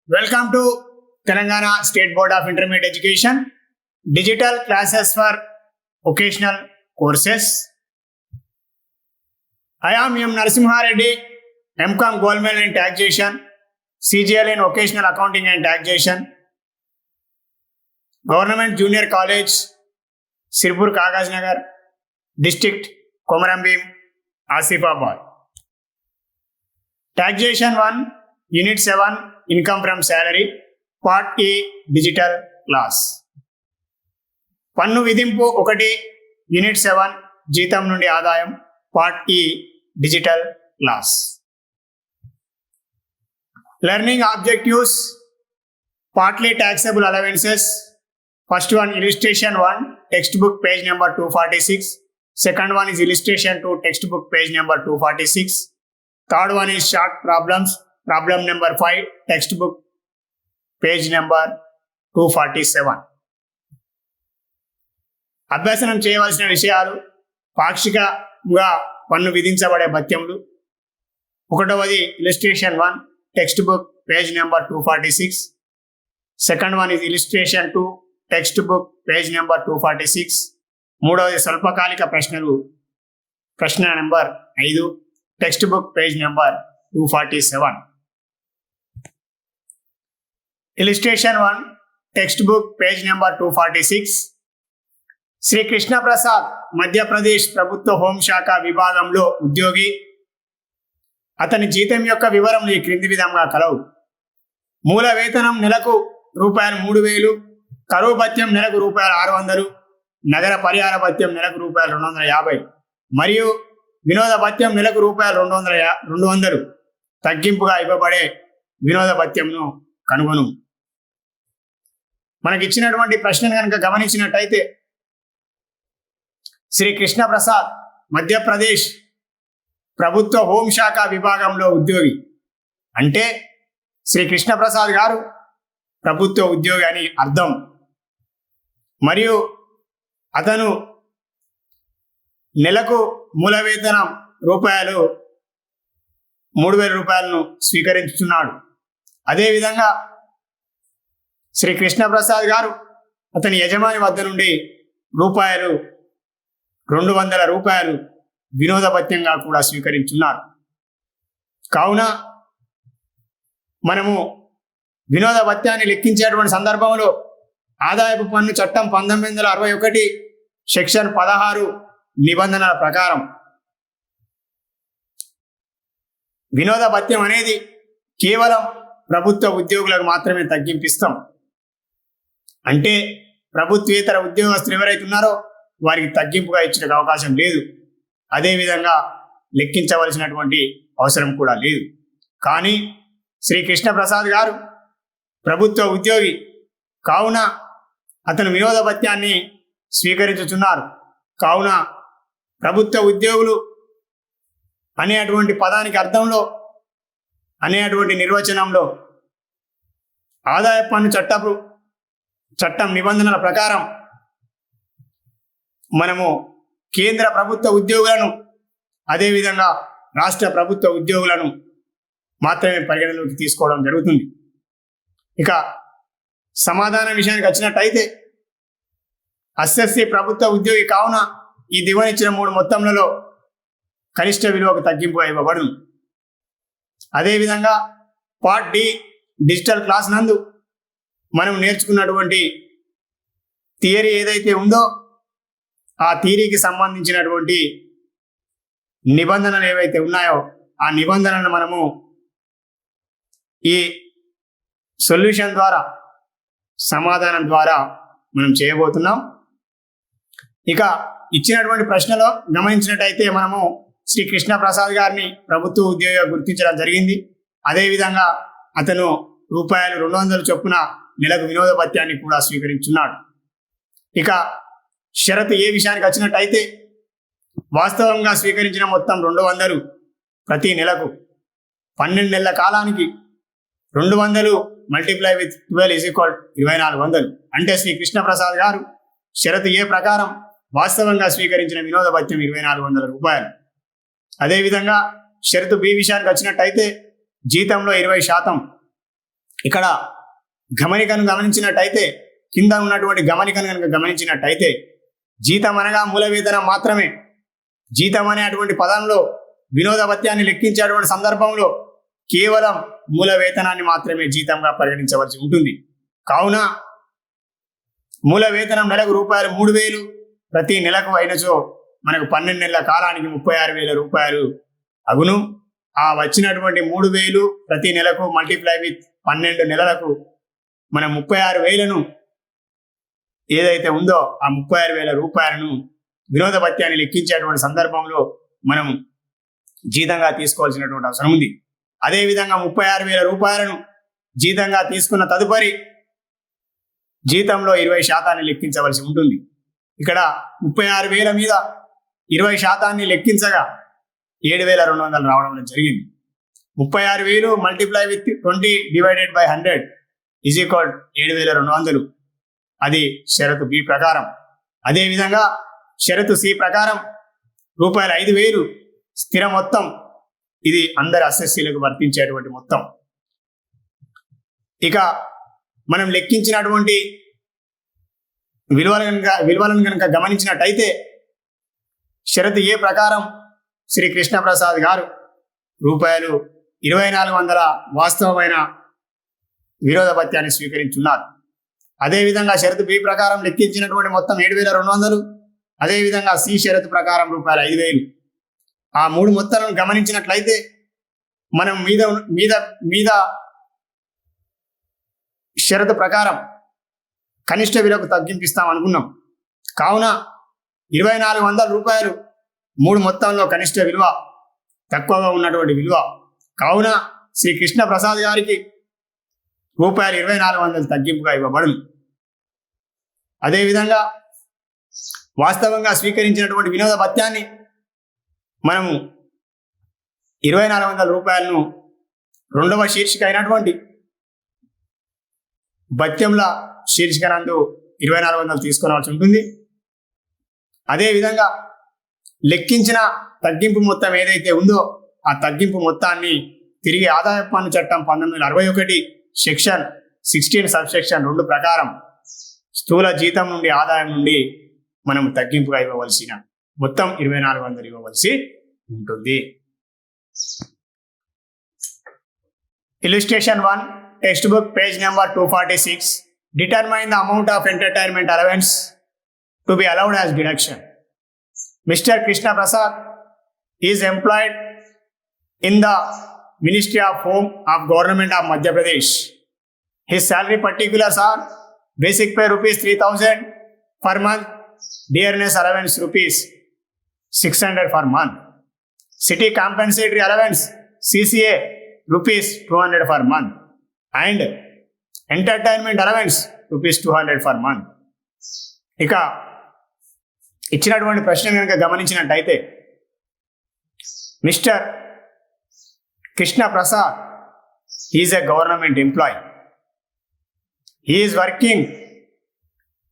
Welcome to Telangana State Board of Intermediate Education, digital classes for vocational courses. I am M. Narasimha Reddy, MCOM Gold Medal in Taxation, CGL in Vocational Accounting and Taxation, Government Junior College, Sirpur Kagajnagar, District Komarambim, Asifabad. Taxation 1, Unit 7, Income from Salary, Part E, Digital Class. పన్ను విధింపు 1, unit 7, జీతం నుండి ఆదాయం, part ఈ, digital class. Learning objectives, partly taxable allowances. First one illustration 1, textbook page number 246. Second one is illustration 2, text book page number 246. Third one is short problems, problem number 5, textbook page number 247. అభ్యసనం చేయవలసిన విషయాలు: పాక్షికంగా పన్ను విధించబడే భత్యములు. 1వది illustration 1, textbook page number 246. Second one is illustration 2, text book page number 246. మూడవది స్వల్పకాలిక ప్రశ్నలు, ప్రశ్న number 5, textbook page number 247. illustration 1, textbook page number 246. Shri Krishna Prasad Madhya Pradesh ప్రభుత్వ హోంశాఖ విభాగంలో ఉద్యోగి. అతని జీతం యొక్క వివరములు ఈ క్రింది విధంగా కలవు. మూల వేతనం నెలకు ₹3,000, కరువు భత్యం నెలకు ₹600, నగర పరిహార భత్యం నెలకు ₹250 మరియు వినోద భత్యం నెలకు ₹200 తగ్గింపుగా ఇవ్వబడే వినోద భత్యంను కనుగొను. మనకిచ్చినటువంటి ప్రశ్నను కనుక గమనించినట్టయితే, శ్రీ కృష్ణ ప్రసాద్ మధ్యప్రదేశ్ ప్రభుత్వ హోంశాఖ విభాగంలో ఉద్యోగి అంటే శ్రీ కృష్ణ ప్రసాద్ గారు ప్రభుత్వ ఉద్యోగి అని అర్థం. మరియు అతను నెలకు మూల వేతనం ₹3,000 స్వీకరించుతున్నాడు. అదేవిధంగా శ్రీ కృష్ణ ప్రసాద్ గారు అతని యజమాని వద్ద నుండి ₹200 వినోద భత్యంగా కూడా స్వీకరించున్నారు. కావున మనము వినోద భత్యాన్ని లెక్కించేటువంటి సందర్భంలో ఆదాయపు పన్ను చట్టం 1961 సెక్షన్ 16 నిబంధనల ప్రకారం వినోద భత్యం అనేది కేవలం ప్రభుత్వ ఉద్యోగులకు మాత్రమే తగ్గింపిస్తాం. అంటే ప్రభుత్వేతర ఉద్యోగస్తులు ఎవరైతే ఉన్నారో వారికి తగ్గింపుగా ఇచ్చే అవకాశం లేదు. అదేవిధంగా లెక్కించవలసినటువంటి అవసరం కూడా లేదు. కానీ శ్రీ కృష్ణ ప్రసాద్ గారు ప్రభుత్వ ఉద్యోగి కావున అతను వినోద భత్యాన్ని స్వీకరించుతున్నారు. కావున ప్రభుత్వ ఉద్యోగులు అనేటువంటి పదానికి అర్థంలో, అనేటువంటి నిర్వచనంలో ఆదాయ పన్ను చట్టం నిబంధనల ప్రకారం మనము కేంద్ర ప్రభుత్వ ఉద్యోగులను, అదేవిధంగా రాష్ట్ర ప్రభుత్వ ఉద్యోగులను మాత్రమే పరిగణలోకి తీసుకోవడం జరుగుతుంది. ఇక సమాధాన విషయానికి వచ్చినట్టయితే, ఎస్ఎస్సి ప్రభుత్వ ఉద్యోగి కావున ఈ దిగువనిచ్చిన 3 మొత్తంలలో కనిష్ట విలువకు తగ్గింపుగా ఇవ్వబడును. అదేవిధంగా పార్ట్ డి డిజిటల్ క్లాస్ నందు మనం నేర్చుకున్నటువంటి థియరీ ఏదైతే ఉందో ఆ థియరీకి సంబంధించినటువంటి నిబంధనలు ఏవైతే ఉన్నాయో ఆ నిబంధనలను మనము ఈ సొల్యూషన్ ద్వారా, సమాధానం ద్వారా మనం చేయబోతున్నాం. ఇక ఇచ్చినటువంటి ప్రశ్నలో గమనించినట్టయితే మనము శ్రీ కృష్ణ ప్రసాద్ గారిని ప్రభుత్వ ఉద్యోగిగా గుర్తించడం జరిగింది. అదేవిధంగా అతను ₹200 చొప్పున నెలకు వినోద భత్యాన్ని కూడా స్వీకరించున్నాడు. ఇక షరతు ఏ విషయానికి వచ్చినట్టయితే, వాస్తవంగా స్వీకరించిన మొత్తం 200 ప్రతి నెలకు 12 నెలల కాలానికి 200 మల్టిప్లై విత్ 12 2400. అంటే శ్రీ కృష్ణ ప్రసాద్ గారు షరతు ఏ ప్రకారం వాస్తవంగా స్వీకరించిన వినోద భత్యం ₹2400. అదేవిధంగా షరతు బి విషయానికి వచ్చినట్టయితే జీతంలో 20% ఇక్కడ గమనికను గమనించినట్టయితే, కింద ఉన్నటువంటి గమనికను కనుక గమనించినట్టయితే, జీతం అనగా మూల వేతనం మాత్రమే. జీతం అనే అటువంటి పదంలో వినోద భత్యాన్ని లెక్కించేటువంటి సందర్భంలో కేవలం మూల వేతనాన్ని మాత్రమే జీతంగా పరిగణించవలసి ఉంటుంది. కావున మూల వేతనం నెలకు రూపాయలు 3,000 ప్రతి నెలకు అయినచో మనకు 12 నెలల కాలానికి 36,000 రూపాయలు అగును. ఆ వచ్చినటువంటి 3,000 ప్రతి నెలకు మల్టిప్లై విత్ 12 నెలలకు మనం 36,000ను ఏదైతే ఉందో ఆ 36,000 రూపాయలను వినోద భత్యాన్ని లెక్కించేటువంటి సందర్భంలో మనం జీతంగా తీసుకోవాల్సినటువంటి అవసరం ఉంది. అదేవిధంగా 36,000 రూపాయలను జీతంగా తీసుకున్న తదుపరి జీతంలో 20% లెక్కించవలసి ఉంటుంది. ఇక్కడ 36,000 మీద 20% లెక్కించగా 7,200 రావడం జరిగింది. 36,000 multiply with 20 divided by 100 is equal 7,200. అది షరతు బి ప్రకారం. అదేవిధంగా షరతు సి ప్రకారం రూపాయలు 5,000 స్థిర మొత్తం. ఇది అందరి అసెస్సీలకు వర్తించేటువంటి మొత్తం. ఇక మనం లెక్కించినటువంటి విలువలను కనుక గమనించినట్టయితే, షరతు ఏ ప్రకారం శ్రీ కృష్ణప్రసాద్ గారు రూపాయలు 2,400 వాస్తవమైన వినోద భత్యాన్ని స్వీకరించున్నారు. అదేవిధంగా షరతు బి ప్రకారం లెక్కించినటువంటి మొత్తం 7,200. అదేవిధంగా సి షరతు ప్రకారం రూపాయలు 5,000. ఆ మూడు మొత్తాలను గమనించినట్లయితే మనం మీద మీద మీద షరతు ప్రకారం కనిష్ట విలువకు తగ్గింపిస్తాం అనుకున్నాం. కావున 2,400 రూపాయలు మూడు మొత్తంలో కనిష్ట విలువ, తక్కువగా ఉన్నటువంటి విలువ. కావున శ్రీ కృష్ణ ప్రసాద్ గారికి రూపాయలు 2,400 తగ్గింపుగా ఇవ్వబడును. అదేవిధంగా వాస్తవంగా స్వీకరించినటువంటి వినోద భత్యాన్ని మనము 2,400 రూపాయలను రెండవ శీర్షిక అయినటువంటి భత్యంల శీర్షిక నందు 2,400 తీసుకోవాల్సి ఉంటుంది. అదేవిధంగా లెక్కించిన తగ్గింపు మొత్తం ఏదైతే ఉందో ఆ తగ్గింపు మొత్తాన్ని తిరిగి ఆదాయపు పన్ను చట్టం 1961 సెక్షన్ 16 సబ్సెక్షన్ 2 ప్రకారం స్థూల జీతం నుండి ఆదాయం నుండి మనం తగ్గింపుగా ఇవ్వవలసిన మొత్తం 2,400 ఇవ్వవలసి ఉంటుంది. Illustration 1, textbook page number 246. Determine the amount of entertainment allowance to be allowed as deduction. Mr. Krishna Prasad is employed in the Ministry of Home of Government of Madhya Pradesh. His salary particulars are basic pay rupees 3,000 per month, dearness allowance rupees 600 per month, city compensatory allowance CCA rupees 200 per month, and entertainment allowance rupees 200 per month. ఇక ఇచ్చినటువంటి ప్రశ్న కనుక గమనించినట్టయితే, mister Krishna Prasad is a government employee. He is working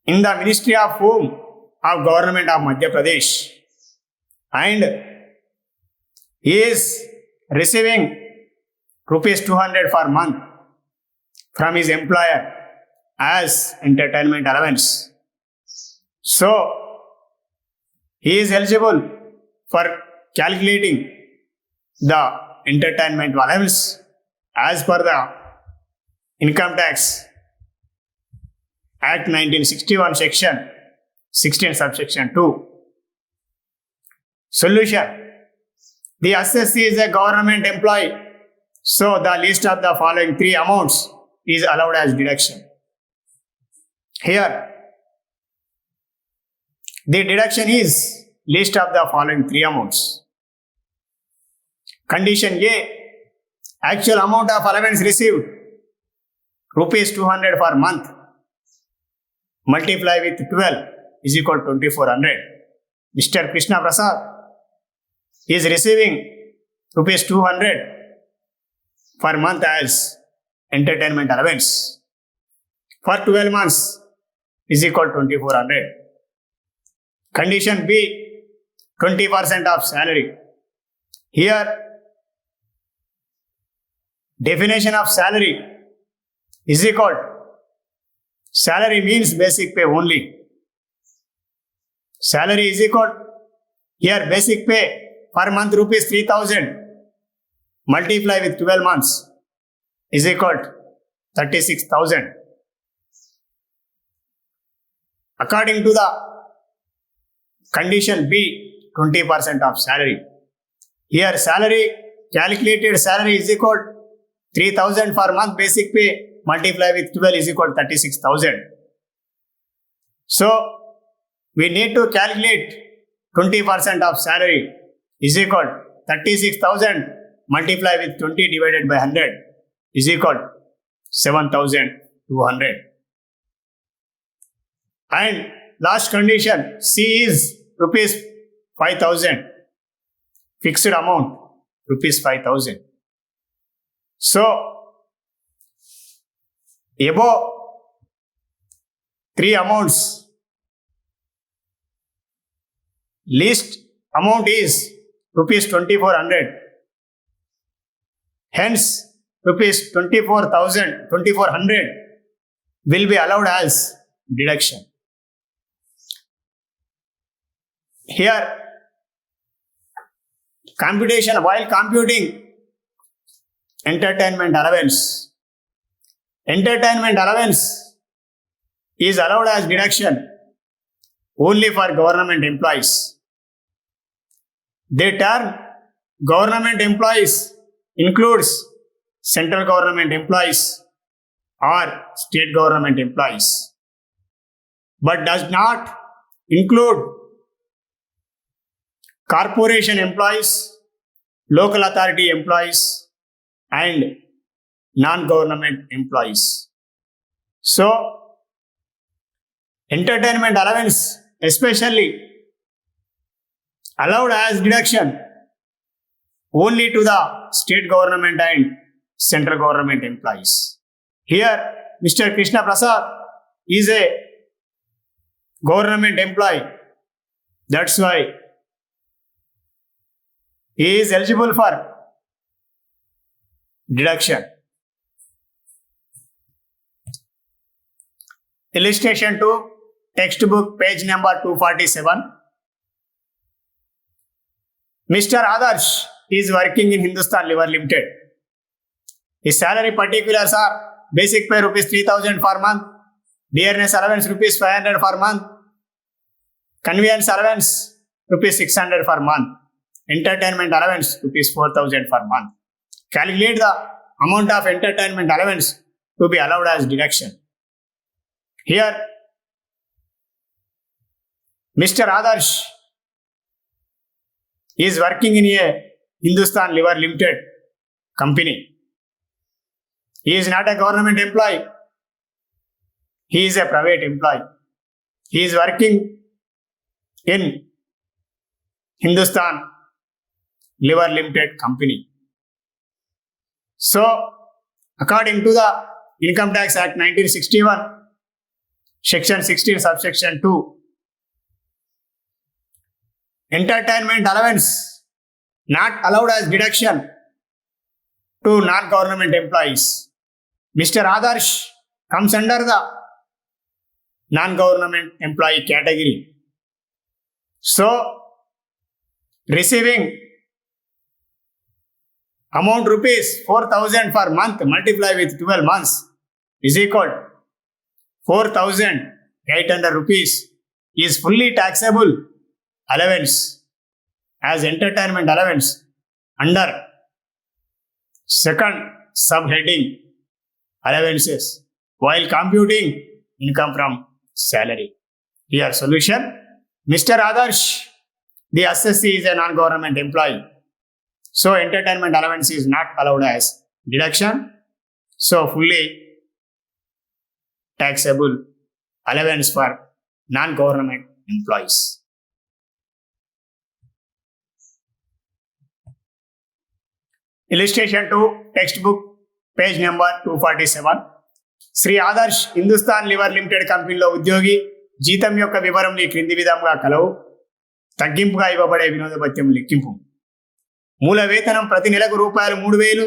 in the ministry of home of government of Madhya Pradesh and he is receiving rupees 200 per month from his employer as entertainment allowance. So, he is eligible for calculating the entertainment allowance as per the Income Tax Act 1961 section 16 subsection 2. Solution: the assessee is a government employee, so the list of the following three amounts is allowed as deduction. Here, the deduction is list of the following three amounts. Condition A, actual amount of allowance received rupees 200 per month, multiply with 12 is equal to 2,400. Mr. Krishna Prasad is receiving rupees 200 per month as entertainment allowance for 12 months is equal to 2,400. Condition B, 20% of salary. Here, definition of salary is equal. Salary means basic pay only. Salary is equal. Here basic pay per month rupees 3,000 multiply with 12 months is equal to 36,000. According to the condition B, 20% of salary. Here salary, calculated salary is equal to 3,000 for month basic pay multiply with 12 is equal to 36,000. So we need to calculate 20% of salary is equal to 36,000 multiply with 20 divided by 100 is equal to 7,200. And last condition C is rupees 5,000. Fixed amount rupees 5,000. So above three amounts, least amount is rupees 2,400. Hence rupees 2,400 will be allowed as deduction. Here computation, while computing entertainment allowance is allowed as deduction only for government employees. The term government employees includes central government employees or state government employees, but does not include corporation employees, local authority employees, and non-government employees. So, entertainment allowance especially allowed as deduction only to the state government and central government employees. Here, Mr. Krishna Prasad is a government employee. That's why he is eligible for deduction. Illustration 2, textbook page number 247. Mr. Adarsh is working in Hindustan Liver Limited. His salary particulars are basic pay rupees 3,000 per month, dearness allowance rupees 500 per month, conveyance allowance rupees 600 per month, entertainment allowance rupees 4,000 per month. Calculate the amount of entertainment allowance to be allowed as deduction. Here, Mr. Adarsh is working in a Hindustan Liver Limited company. He is not a government employee. He is a private employee. He is working in Hindustan Liver Limited company. So, according to the Income Tax Act 1961, Section 16, subsection 2, entertainment allowance not allowed as deduction to non-government employees. Mr. Adarsh comes under the non-government employee category. So, receiving amount rupees 4,000 per month multiply with 12 months is equal to 4,800 rupees is fully taxable allowance as entertainment allowance under second subheading allowances while computing income from salary. Here solution, Mr. Adarsh, the assessee is a non-government employee. So entertainment allowance is not allowed as deduction. So fully taxable allowance for non-government employees. Illustration 2, textbook page number 247. Shri Adarsh Hindustan lever limited కంపెనీలో ఉద్యోగి. జీతం యొక్క వివరం ఈ క్రింది విధంగా కలవు. తగ్గింపుగా ఇవ్వబడే వినోద భత్యం లెక్కింపు. మూల వేతనం ప్రతి నెలకు రూపాయలు 3,000,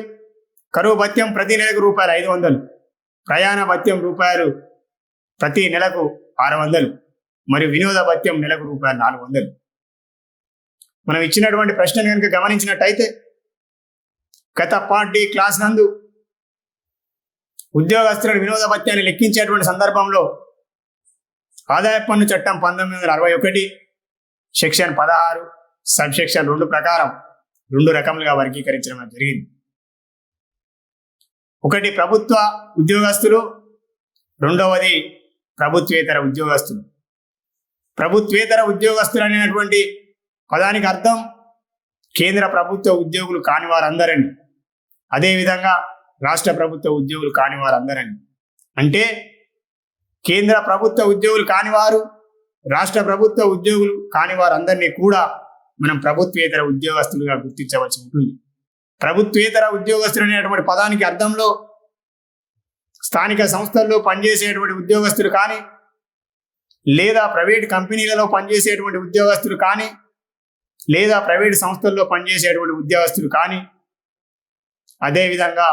కరువు భత్యం ప్రతి నెలకు రూపాయలు 500, ప్రయాణ భత్యం రూపాయలు ప్రతి నెలకు 600, మరియు వినోద భత్యం నెలకు రూపాయలు 400. మనం ఇచ్చినటువంటి ప్రశ్నను కనుక గమనించినట్టయితే గత పార్ట్ డి క్లాస్ నందు ఉద్యోగస్తుల వినోద భత్యాన్ని లెక్కించేటువంటి సందర్భంలో ఆదాయ పన్ను చట్టం 1961 సెక్షన్ 16 సబ్ సెక్షన్ 2 ప్రకారం 2 రకములుగా వర్గీకరించడం జరిగింది. ఒకటి ప్రభుత్వ ఉద్యోగస్తులు, రెండవది ప్రభుత్వేతర ఉద్యోగస్తులు. ప్రభుత్వేతర ఉద్యోగస్తులు అనేటువంటి పదానికి అర్థం కేంద్ర ప్రభుత్వ ఉద్యోగులు కాని వారందరని, అదేవిధంగా రాష్ట్ర ప్రభుత్వ ఉద్యోగులు కాని వారందరని. అంటే కేంద్ర ప్రభుత్వ ఉద్యోగులు కానివారు, రాష్ట్ర ప్రభుత్వ ఉద్యోగులు కాని వారందరినీ కూడా మనం ప్రభుత్వేతర ఉద్యోగస్తులుగా గుర్తించవలసి ఉంటుంది. ప్రభుత్వేతర ఉద్యోగస్తులు అనేటువంటి పదానికి అర్థంలో స్థానిక సంస్థల్లో పనిచేసేటువంటి ఉద్యోగస్తులు కానీ, లేదా ప్రైవేట్ కంపెనీలలో పనిచేసేటువంటి ఉద్యోగస్తులు కానీ, లేదా ప్రైవేట్ సంస్థల్లో పనిచేసేటువంటి ఉద్యోగస్తులు కానీ, అదేవిధంగా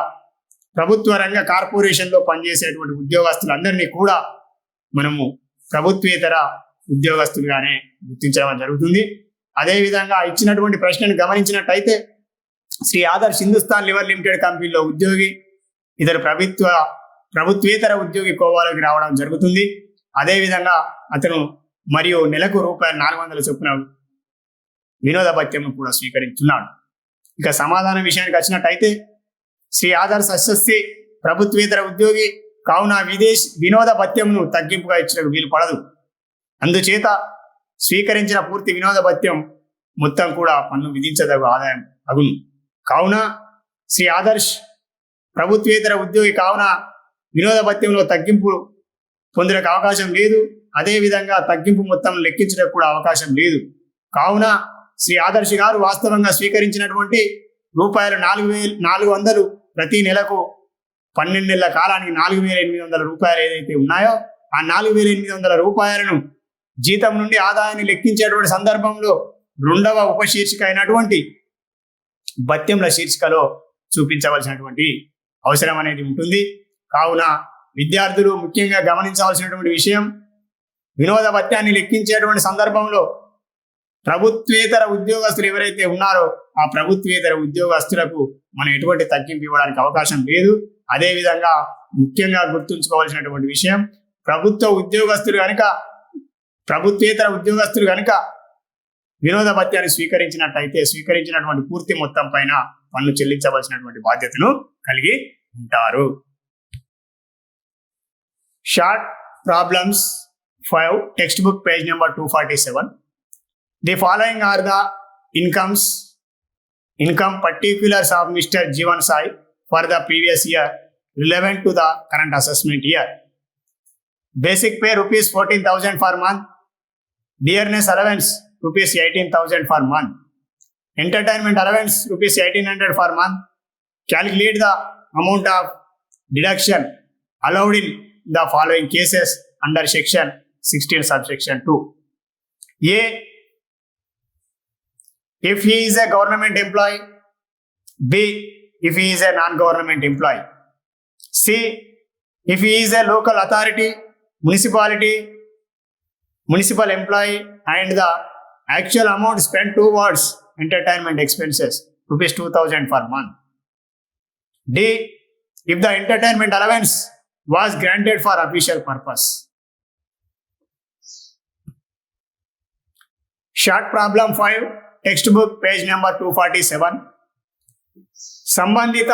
ప్రభుత్వ రంగ కార్పొరేషన్లో పనిచేసేటువంటి ఉద్యోగస్తులందరినీ కూడా మనము ప్రభుత్వేతర ఉద్యోగస్తులుగానే గుర్తించడం జరుగుతుంది. అదేవిధంగా ఇచ్చినటువంటి ప్రశ్నను గమనించినట్టయితే శ్రీ ఆదర్శ్ హిందుస్థాన్ లివర్ లిమిటెడ్ కంపెనీలో ఉద్యోగి ఇతర ప్రభుత్వేతర ఉద్యోగి కోవాలోకి రావడం జరుగుతుంది. అదేవిధంగా అతను మరియు నెలకు రూపాయలు 400 చొప్పున వినోద భత్యం కూడా స్వీకరించున్నాడు. ఇక సమాధానం విషయానికి వచ్చినట్టయితే శ్రీ ఆదర్శ్ ఎస్ఎస్సి ప్రభుత్వేతర ఉద్యోగి కావున వినోద భత్యంను తగ్గింపుగా ఇచ్చడానికి వీలు పడదు. అందుచేత స్వీకరించిన పూర్తి వినోద భత్యం మొత్తం కూడా పన్ను విధించదగు ఆదాయం అగును. కావున శ్రీ ఆదర్శ్ ప్రభుత్వేతర ఉద్యోగి కావున వినోద భత్యంలో తగ్గింపు పొందడానికి అవకాశం లేదు. అదేవిధంగా తగ్గింపు మొత్తం లెక్కించడానికి కూడా అవకాశం లేదు. కావున శ్రీ ఆదర్శ్ గారు వాస్తవంగా స్వీకరించినటువంటి రూపాయలు 4,400 ప్రతి నెలకు 12 నెలల కాలానికి 4,800 రూపాయలు ఏదైతే ఉన్నాయో ఆ 4,800 రూపాయలను జీతం నుండి ఆదాయాన్ని లెక్కించేటువంటి సందర్భంలో రెండవ ఉపశీర్షిక అయినటువంటి భత్యంల శీర్షికలో చూపించవలసినటువంటి అవసరం అనేది ఉంటుంది. కావున విద్యార్థులు ముఖ్యంగా గమనించవలసినటువంటి విషయం, వినోద భత్యాన్ని లెక్కించేటువంటి సందర్భంలో ప్రభుత్వేతర ఉద్యోగస్తులు ఎవరైతే ఉన్నారో ఆ ప్రభుత్వేతర ఉద్యోగస్తులకు మనం ఎటువంటి తగ్గింపు ఇవ్వడానికి అవకాశం లేదు. అదేవిధంగా ముఖ్యంగా గుర్తుంచుకోవాల్సినటువంటి విషయం, ప్రభుత్వేతర ఉద్యోగస్తులు కనుక వినోద భత్యాన్ని స్వీకరించినటువంటి పూర్తి మొత్తం పైన పన్ను చెల్లించవలసినటువంటి బాధ్యతను కలిగి ఉంటారు. Short problems 5, textbook page number 247. The following are the income particulars of Mr. Jeevan Sai for the previous year relevant to the current assessment year. Basic pay rupees 14,000 per month. Dearness allowance rupees 18,000 per month. Entertainment allowance rupees 1,800 per month. Calculate the amount of deduction allowed in the following cases under section 16 subsection 2. A. If he is a government employee. B. If he is a non-government employee. C. If he is a local authority, municipal employee and the actual amount spent towards entertainment expenses rupees 2,000 per month. D. If the entertainment allowance was granted for official purpose. Short problem 5, text book page number 247. సంబంధిత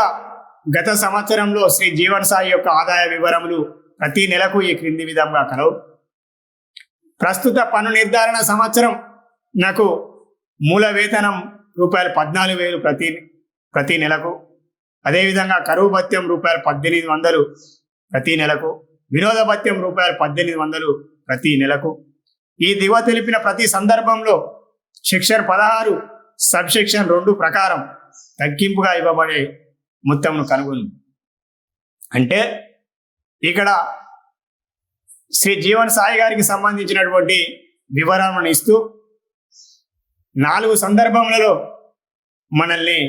గత సంవత్సరంలో శ్రీ జీవన్ సాయి యొక్క ఆదాయ వివరములు ప్రతి నెలకు ఈ క్రింది విధంగా కలవు. ప్రస్తుత పన్ను నిర్ధారణ సంవత్సరం నాకు మూల వేతనం రూపాయలు 14,000 ప్రతి నెలకు. అదేవిధంగా కరువు భత్యం రూపాయలు 1,800 ప్రతి నెలకు. వినోద భత్యం రూపాయలు 1,800 ప్రతి నెలకు. ఈ దిగువ తెలిపిన ప్రతి సందర్భంలో సెక్షన్ 16 సబ్ సెక్షన్ 2 ప్రకారం తగ్గింపుగా ఇవ్వబడే మొత్తంను కనుగొను. అంటే ఇక్కడ శ్రీ జీవన్ సాయి గారికి సంబంధించినటువంటి వివరాలను ఇస్తూ 4 సందర్భములలో మనల్ని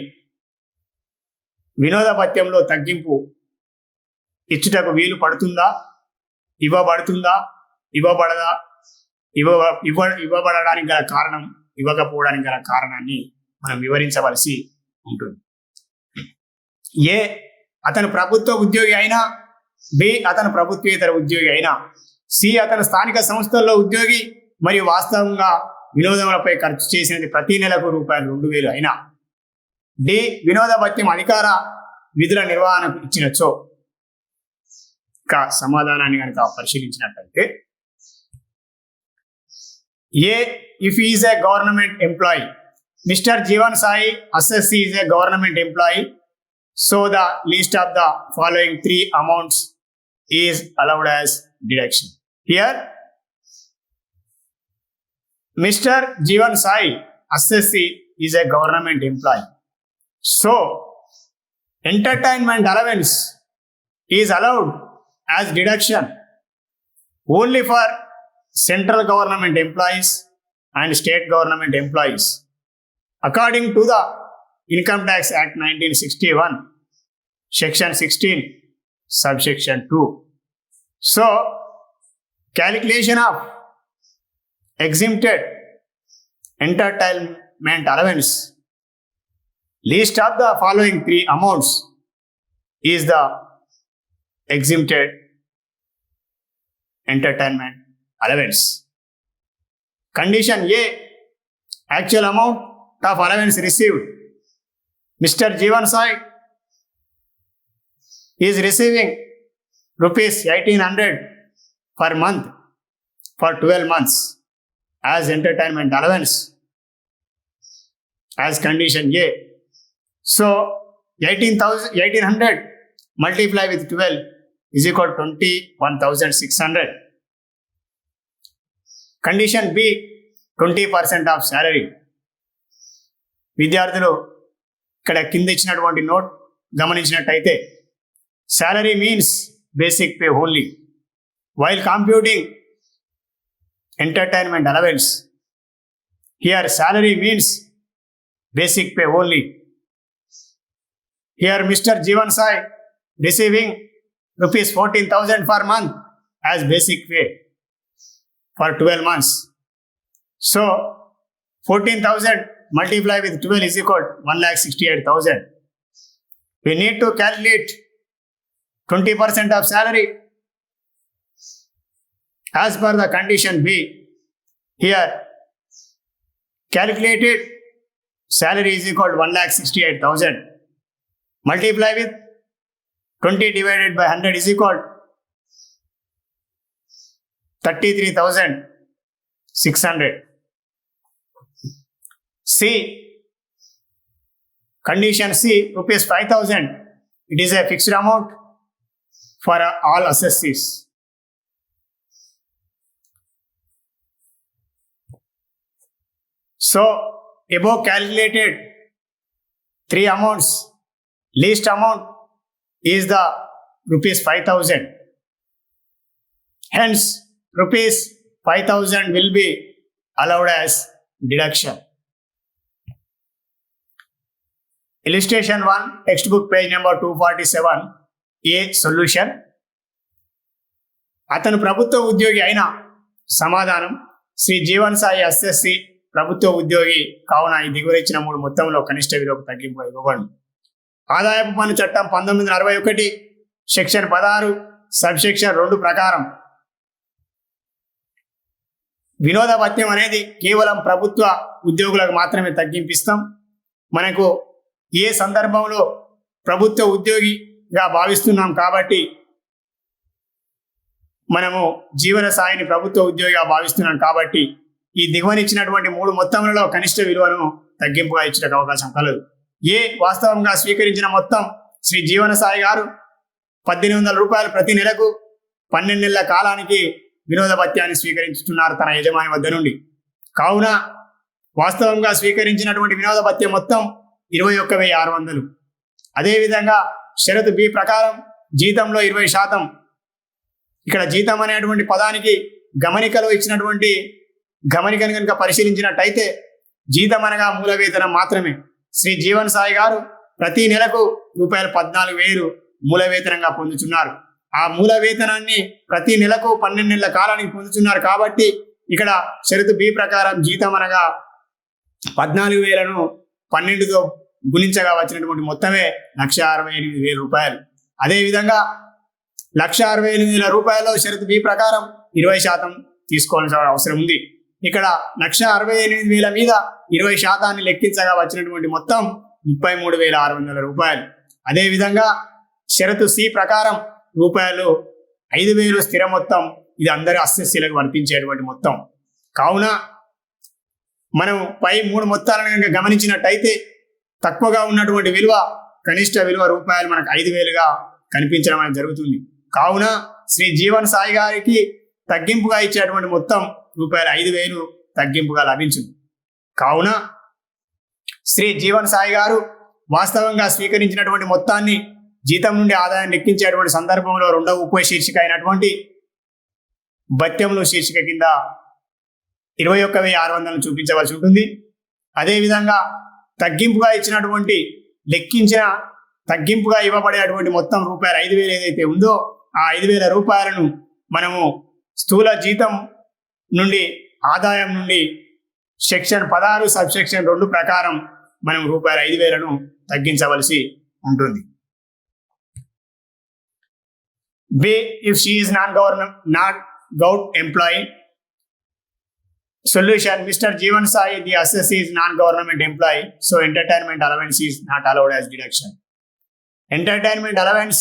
వినోద భత్యంలో తగ్గింపు ఇచ్చుటకు వీలు పడుతుందా, ఇవ్వబడుతుందా, ఇవ్వబడదా, ఇవ్వబడడానికి గల కారణం, ఇవ్వకపోవడానికి గల కారణాన్ని మనం వివరించవలసి ఉంటుంది. ఏ అతను ప్రభుత్వ ఉద్యోగి అయినా, బి అతను ప్రభుత్వేతర ఉద్యోగి అయినా, సి అతను స్థానిక సంస్థల్లో ఉద్యోగి మరియు వాస్తవంగా వినోదములపై ఖర్చు చేసినది ప్రతి నెలకు రూపాయలు 2,000 అయినా, డి వినోద భత్యం అధికార విధుల నిర్వహణకు ఇచ్చినచో. సమాధానాన్ని కనుక పరిశీలించినట్లయితే, a if is a government employee, mister Jeevan Sai assessee is a government employee, so the least of the following 3 amounts is allowed as deduction. Here Mr. Jeevan Sai assessee is a government employee, so entertainment allowance is allowed as deduction only for central government employees and state government employees according to the Income Tax Act 1961, Section 16, Subsection 2. So, calculation of exempted entertainment allowance, least of the following 3 amounts is the exempted entertainment allowance. Condition A, actual amount of allowance received. Mr. Jeevan Sai is receiving rupees 1,800 per month for 12 months as entertainment allowance as condition A. So 1,800 multiply with 12 is equal to 21,600. Condition B, 20% of salary. విద్యార్థులు ఇక్కడ కింద ఇచ్చినటువంటి note గమనించినట్టయితే, salary means basic pay only while computing entertainment allowance. Here salary means basic pay only. Here Mr. Jeevan Sai receiving rupees 14,000 per month as basic pay for 12 months. So 14,000 multiply with 12 is equal to 1,68,000. We need to calculate 20% of salary as per the condition B. Here calculated salary is equal to 1,68,000. Multiply with 20 divided by 100 is equal to 33,600. C, condition C, rupees 5,000. It is a fixed amount for all assessees. So above calculated 3 amounts, least amount is the rupees 5,000. Hence rupees 5,000 will be allowed as deduction. Illustration 1, textbook page number 247. A solution. అతను ప్రభుత్వ ఉద్యోగి అయిన, సమాధానం Shri Jeevan Sai assessee ప్రభుత్వ ఉద్యోగి కావున ఈ దిగువ ఇచ్చిన 3 మొత్తంలో కనిష్ట విలువకు తగ్గింపు ఇవ్వబడును. ఆదాయపు పన్ను చట్టం 1961 సెక్షన్ 16 సబ్సెక్షన్ 2 ప్రకారం వినోద భత్యం అనేది కేవలం ప్రభుత్వ ఉద్యోగులకు మాత్రమే తగ్గింపిస్తాం. మనకు ఏ సందర్భంలో ప్రభుత్వ ఉద్యోగిగా భావిస్తున్నాం కాబట్టి మనము జీవన సాయిని ప్రభుత్వ ఉద్యోగిగా భావిస్తున్నాం కాబట్టి ఈ దిగువనిచ్చినటువంటి 3 మొత్తములలో కనిష్ట విలువను తగ్గింపుగా ఇచ్చడానికి అవకాశం కలదు. ఏ వాస్తవంగా స్వీకరించిన మొత్తం శ్రీ జీవన సాయి గారు 1,800 రూపాయలు ప్రతి నెలకు 12 నెలల కాలానికి వినోద భత్యాన్ని స్వీకరించుతున్నారు తన యజమాని వద్ద నుండి. కావున వాస్తవంగా స్వీకరించినటువంటి వినోద భత్యం మొత్తం 21,600. అదేవిధంగా షరతు బి ప్రకారం జీతంలో 20%. ఇక్కడ జీతం అనేటువంటి పదానికి గమనికలో ఇచ్చినటువంటి గమనికను కనుక పరిశీలించినట్టయితే జీతం అనగా మూల వేతనం మాత్రమే. శ్రీ జీవన్ సాయి గారు ప్రతి నెలకు రూపాయలు 14,000 మూల వేతనంగా పొందుతున్నారు. ఆ మూల వేతనాన్ని ప్రతి నెలకు 12 నెలల కాలానికి పొందుతున్నారు కాబట్టి ఇక్కడ షరతు బి ప్రకారం జీతం అనగా 14,000ను 12తో గుణించగా వచ్చినటువంటి మొత్తమే 1,68,000 రూపాయలు. అదేవిధంగా 1,68,000 రూపాయలు షరతు బి ప్రకారం 20% తీసుకోవాల్సిన అవసరం ఉంది. ఇక్కడ 1,68,000 మీద 20% లెక్కించగా వచ్చినటువంటి మొత్తం 33,600 రూపాయలు. అదేవిధంగా షరతు సి ప్రకారం రూపాయలు 5,000 స్థిర మొత్తం. ఇది అందరి అస్సెస్సీలకు వర్తించేటువంటి మొత్తం. కావున మనం పై 3 మొత్తాలను కనుక గమనించినట్టయితే తక్కువగా ఉన్నటువంటి విలువ కనిష్ట విలువ రూపాయలు మనకు 5,000గా కనిపించడం అనేది జరుగుతుంది. కావున శ్రీ జీవన్ సాయి గారికి తగ్గింపుగా ఇచ్చేటువంటి మొత్తం రూపాయలు 5,000 తగ్గింపుగా లభించింది. కావున శ్రీ జీవన్ సాయి గారు వాస్తవంగా స్వీకరించినటువంటి మొత్తాన్ని జీతం నుండి ఆదాయం లెక్కించేటువంటి సందర్భంలో రెండవ ఉప శీర్షిక అయినటువంటి భత్యములు శీర్షిక కింద 21,600 చూపించవలసి ఉంటుంది. అదేవిధంగా తగ్గింపుగా ఇచ్చినటువంటి లెక్కించిన తగ్గింపుగా ఇవ్వబడేటువంటి మొత్తం రూపాయలు 5,000 ఏదైతే ఉందో ఆ 5,000 రూపాయలను మనము స్థూల జీతం నుండి ఆదాయం నుండి సెక్షన్ 16 సబ్ సెక్షన్ 2 ప్రకారం మనం రూపాయలు 5,000ను తగ్గించవలసి ఉంటుంది. B. If she is not government employee. Solution: Mr. Jeevan Sai, the assessee, is non-government employee, so entertainment allowance is not allowed as deduction. Entertainment allowance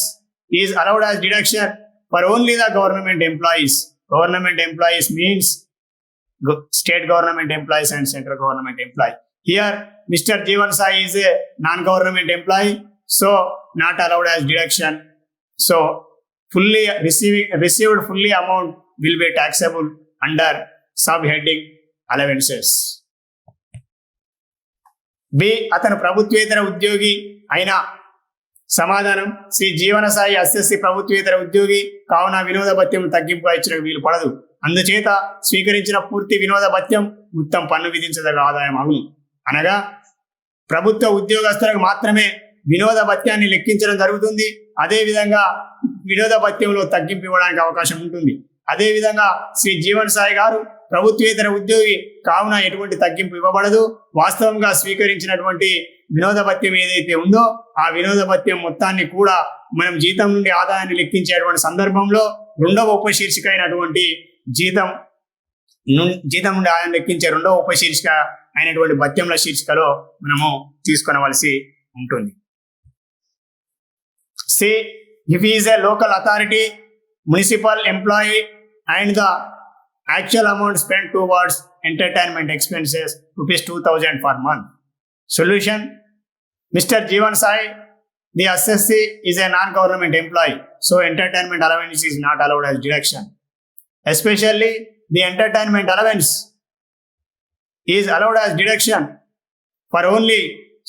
is allowed as deduction for only the government employees. Government employees means state government employees and central government employee. Here, Mr. Jeevan Sai is a non-government employee, so not allowed as deduction. So, fully received fully amount will be taxable under subheading allowances. B. అతను ప్రభుత్వేతర ఉద్యోగి అయిన సమాధానం శ్రీ జీవన సాయి అస్సెస్సి ప్రభుత్వేతర ఉద్యోగి కావున వినోద భత్యం తగ్గింపుగా ఇచ్చిన వీలు పడదు. అందుచేత స్వీకరించిన పూర్తి వినోద భత్యం మొత్తం పన్ను విధించదగ్గ ఆదాయం అగును. అనగా ప్రభుత్వ ఉద్యోగస్తులకు మాత్రమే వినోద భత్యాన్ని లెక్కించడం జరుగుతుంది. అదేవిధంగా వినోద భత్యంలో తగ్గింపు ఇవ్వడానికి అవకాశం ఉంటుంది. అదేవిధంగా శ్రీ జీవన్ సాయి గారు ప్రభుత్వేతర ఉద్యోగి కావున ఎటువంటి తగ్గింపు ఇవ్వబడదు. వాస్తవంగా స్వీకరించినటువంటి వినోద భత్యం ఏదైతే ఉందో ఆ వినోద భత్యం మొత్తాన్ని కూడా మనం జీతం నుండి ఆదాయాన్ని లెక్కించేటువంటి సందర్భంలో రెండవ ఉపశీర్షిక అయినటువంటి జీతం నుండి ఆదాయం లెక్కించే రెండవ ఉపశీర్షిక అయినటువంటి భత్యంల శీర్షికలో మనము తీసుకొనవలసి ఉంటుంది. Say, if he is a local authority, municipal employee and the actual amount spent towards entertainment expenses rupees 2,000 per month. Solution: Mr. Jeevan Sai, the assessee, is a non-government employee, so entertainment allowance is not allowed as deduction. Especially the entertainment allowance is allowed as deduction for only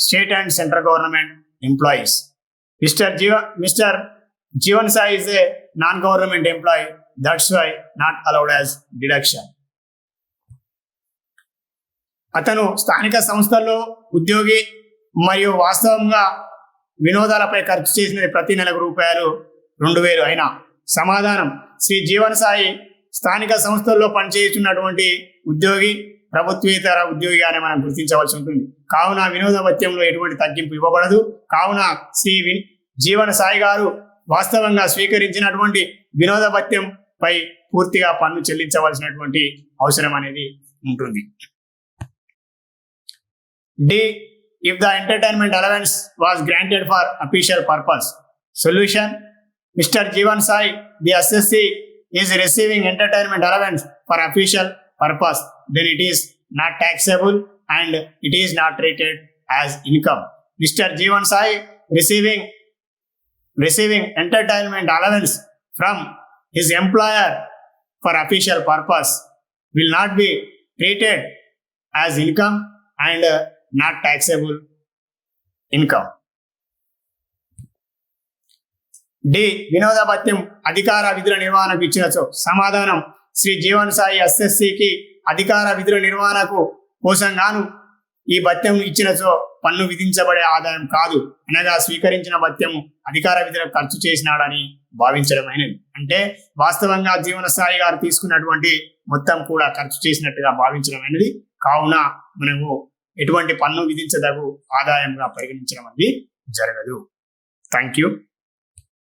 state and central government employees. Mr. Jeevan Sai is a non-government employee, that's why not allowed as deduction. అతను స్థానిక సంస్థల్లో ఉద్యోగి మరియు వాస్తవంగా వినోదాలపై ఖర్చు చేసినది ప్రతి నెలకు రూపాయలు 2,000 అయినా. సమాధానం శ్రీ జీవన్ సాయి స్థానిక సంస్థల్లో పనిచేస్తున్నటువంటి ఉద్యోగి ప్రభుత్వేతర ఉద్యోగి అని మనం గుర్తించవలసి ఉంటుంది. కావున వినోద భత్యంలో ఎటువంటి తగ్గింపు ఇవ్వబడదు. కావున శ్రీ జీవన్ సాయి గారు వాస్తవంగా స్వీకరించినటువంటి వినోద భత్యం పై పూర్తిగా పన్ను చెల్లించవలసినటువంటి అవసరం అనేది ఉంటుంది. D. If the entertainment allowance was granted for official purpose. Solution: Mr. Jeevan Sai, the assessee, is receiving entertainment allowance for official purpose, then it is not taxable and it is not treated as income. Mr. Jeevan Sai receiving entertainment allowance from his employer for official purpose will not be treated as income and not taxable income. D. వినోద భత్యం అధికార విధుల నిర్వహణకు ఇచ్చినచో. సమాధానం శ్రీ జీవన్ సాయి ఎస్ఎస్సికి అధికార విధుల నిర్వహణకు కోసం గాను ఈ భత్యం ఇచ్చినచో పన్ను విధించబడే ఆదాయం కాదు, అనగా స్వీకరించిన భత్యము అధికార విధులకు ఖర్చు చేసినాడని భావించడమైనది. అంటే వాస్తవంగా జీవనసాయి గారు తీసుకున్నటువంటి మొత్తం కూడా ఖర్చు చేసినట్టుగా భావించడమైనది. కావున మనము ఎటువంటి పన్ను విధించదగు ఆదాయంగా పరిగణించడం అనేది జరగదు. Thank you.